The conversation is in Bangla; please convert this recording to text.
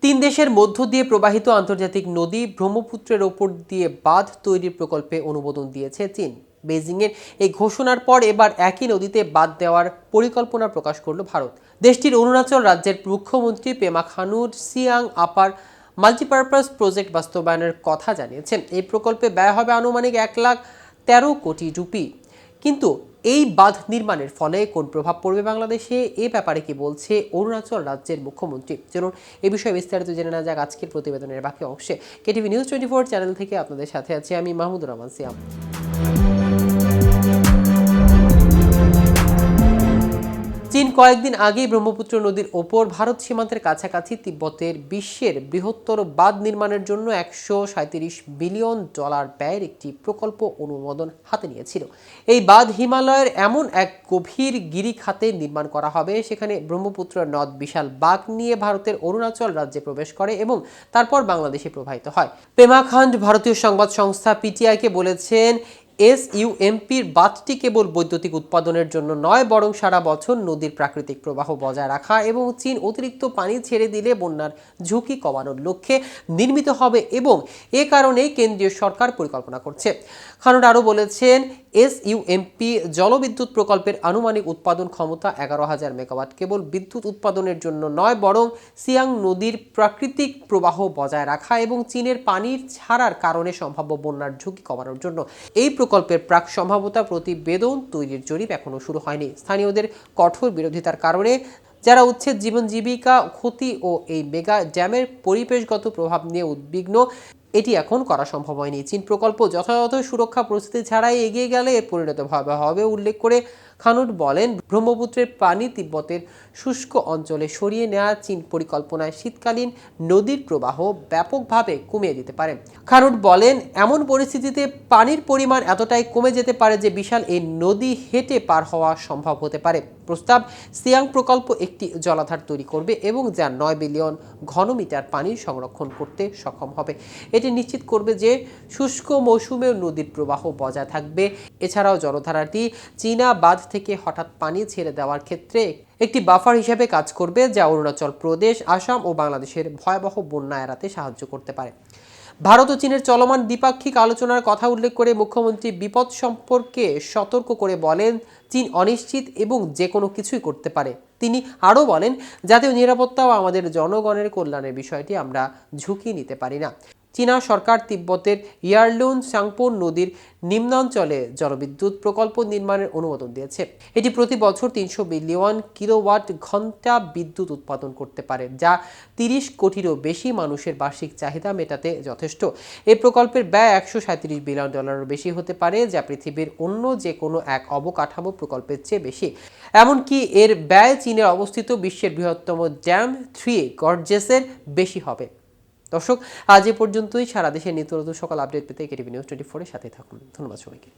তিন দেশের মধ্য দিয়ে প্রবাহিত আন্তর্জাতিক নদী ব্রহ্মপুত্রের ওপর দিয়ে বাঁধ তৈরির প্রকল্পে অনুমোদন দিয়েছে চীন। বেজিংয়ের এই ঘোষণার পর এবার একই নদীতে বাঁধ দেওয়ার পরিকল্পনা প্রকাশ করল ভারত। দেশটির অরুণাচল রাজ্যের মুখ্যমন্ত্রী পেমা খান্ডু সিয়াং আপার মাল্টিপারপাস প্রজেক্ট বাস্তবায়নের কথা জানিয়েছেন। এই প্রকল্পে ব্যয় হবে আনুমানিক 1,13 কোটি রুপি। কিন্তু এই বাঁধ নির্মাণের ফলে কোন প্রভাব পড়বে বাংলাদেশে, এ ব্যাপারে কি বলছে অরুণাচল রাজ্যের মুখ্যমন্ত্রী? চলুন এ বিষয়ে বিস্তারিত জেনে নেওয়া যাক আজকের প্রতিবেদনের বাকি অংশে। কেটিভি নিউজ 24 চ্যানেল থেকে আপনাদের সাথে আছি আমি মাহমুদুর রহমান সিয়াম। চীন কয়েকদিন আগেই ব্রহ্মপুত্র নদীর ওপর ভারত সীমান্তের কাছাকাছি তিব্বতের বিশ্বের বৃহত্তর বাঁধ নির্মাণের জন্য $137 বিলিয়ন ব্যয়ের একটি প্রকল্প অনুমোদন হাতে নিয়েছিল। এই বাঁধ হিমালয়ের এমন এক গভীর গিরিখাতে নির্মাণ করা হবে সেখানে ব্রহ্মপুত্র নদ বিশাল বাঁক নিয়ে ভারতের অরুণাচল রাজ্যে প্রবেশ করে এবং তারপর বাংলাদেশে প্রবাহিত হয়। পেমা খান্ডু ভারতীয় সংবাদ সংস্থা পিটিআইকে বলেছেন, এসইউএমপির বাঁধটি কেবল বৈদ্যুতিক উৎপাদনের জন্য নয়, বরং সারা বছর নদীর প্রাকৃতিক প্রবাহ বজায় রাখা এবং চীন অতিরিক্ত পানি ছেড়ে দিলে বন্যার ঝুঁকি কমানোর লক্ষ্যে নির্মিত হবে এবং এ কারণেই কেন্দ্রীয় সরকার পরিকল্পনা করছে। খান্ডু আরও বলেছেন, এসইউএমপি জলবিদ্যুৎ প্রকল্পের আনুমানিক উৎপাদন ক্ষমতা 11,000 মেগাওয়াট কেবল বিদ্যুৎ উৎপাদনের জন্য নয়, বরং সিয়াং নদীর প্রাকৃতিক প্রবাহ বজায় রাখা এবং চীনের পানির ছাড়ার কারণে সম্ভাব্য বন্যার ঝুঁকি কমানোর জন্য। এই প্রকল্পের প্রাক সম্ভাব্যতা প্রতিবেদন তৈরির জরিপ এখনো শুরু হয়নি। স্থানীয়দের কঠোর বিরোধিতার কারণে যারা উচ্ছেদ, জীবন জীবিকা ক্ষতি ও এই মেগা ড্যামের পরিবেশগত প্রভাব নিয়ে উদ্বিগ্ন, এটি এখন করা সম্ভব হয়নি। চীন প্রকল্প যথাযথ সুরক্ষা পরিস্থিতি ছাড়াই এগিয়ে গেলে এর পরিণত ভয়াবহ হবে উল্লেখ করে খান্ডু বলেন, ব্রহ্মপুত্রের পানি তিব্বতের শুষ্ক অঞ্চলে সরিয়ে নেওয়া চীন পরিকল্পনায় শীতকালীন নদীর প্রবাহ ব্যাপকভাবে কমিয়ে দিতে পারে। খান্ডু বলেন, এমন পরিস্থিতিতে পানির পরিমাণ এতটাই কমে যেতে পারে যে বিশাল এই নদী হেঁটে পার হওয়া সম্ভব হতে পারে। প্রস্তাব সিয়াং প্রকল্প একটি জলাধার তৈরি করবে এবং যা 9 বিলিয়ন ঘনমিটার পানি সংরক্ষণ করতে সক্ষম হবে। এটি নিশ্চিত করবে যে শুষ্ক মৌসুমেও নদীর প্রবাহ বজায় থাকবে। এছাড়াও জলধারাটি চীনা বাঁধ থেকে হঠাৎ পানি ছেড়ে দেওয়ার ক্ষেত্রে একটি বাফার হিসেবে কাজ করবে, যা অরুণাচল প্রদেশ, আসাম ও বাংলাদেশের ভয়াবহ বন্যা এড়াতে সাহায্য করতে পারে। ভারত ও চীনের চলমান দ্বিপাক্ষিক আলোচনার কথা উল্লেখ করে মুখ্যমন্ত্রী বিপদ সম্পর্কে সতর্ক করে বলেন, চীন অনিশ্চিত এবং যে কোনো কিছুই করতে পারে। তিনি আরও বলেন, জাতীয় নিরাপত্তা ও আমাদের জনগণের কল্যাণের বিষয়টি আমরা ঝুঁকি নিতে পারি না। চীনা সরকার তিব্বতের ইয়ারলুন সাংপো নদীর নিম্নাঞ্চলে জলবিদ্যুৎ প্রকল্প নির্মাণের অনুমোদন দিয়েছে। এটি প্রতি বছর 300 বিলিয়ন কিলোওয়াট ঘন্টা বিদ্যুৎ উৎপাদন করতে পারে, যা 30 কোটিরও বেশি মানুষের বার্ষিক চাহিদা মেটাতে যথেষ্ট। এই প্রকল্পের ব্যয় $137 বিলিয়ন বেশি হতে পারে, যা পৃথিবীর অন্য যে কোনো এক অবকাঠামো প্রকল্পের চেয়ে বেশি। এমনকি এর ব্যয় চীনের অবস্থিত বিশ্বের বৃহত্তম ড্যাম 3 গর্জেসের বেশি হবে। দর্শক, আজ এ পর্যন্তই। সারা দেশের নিত্য নতুন সকল আপডেট পেতে কেটিভি নিউজ 24 এর সাথে থাকুন। ধন্যবাদ সবাইকে।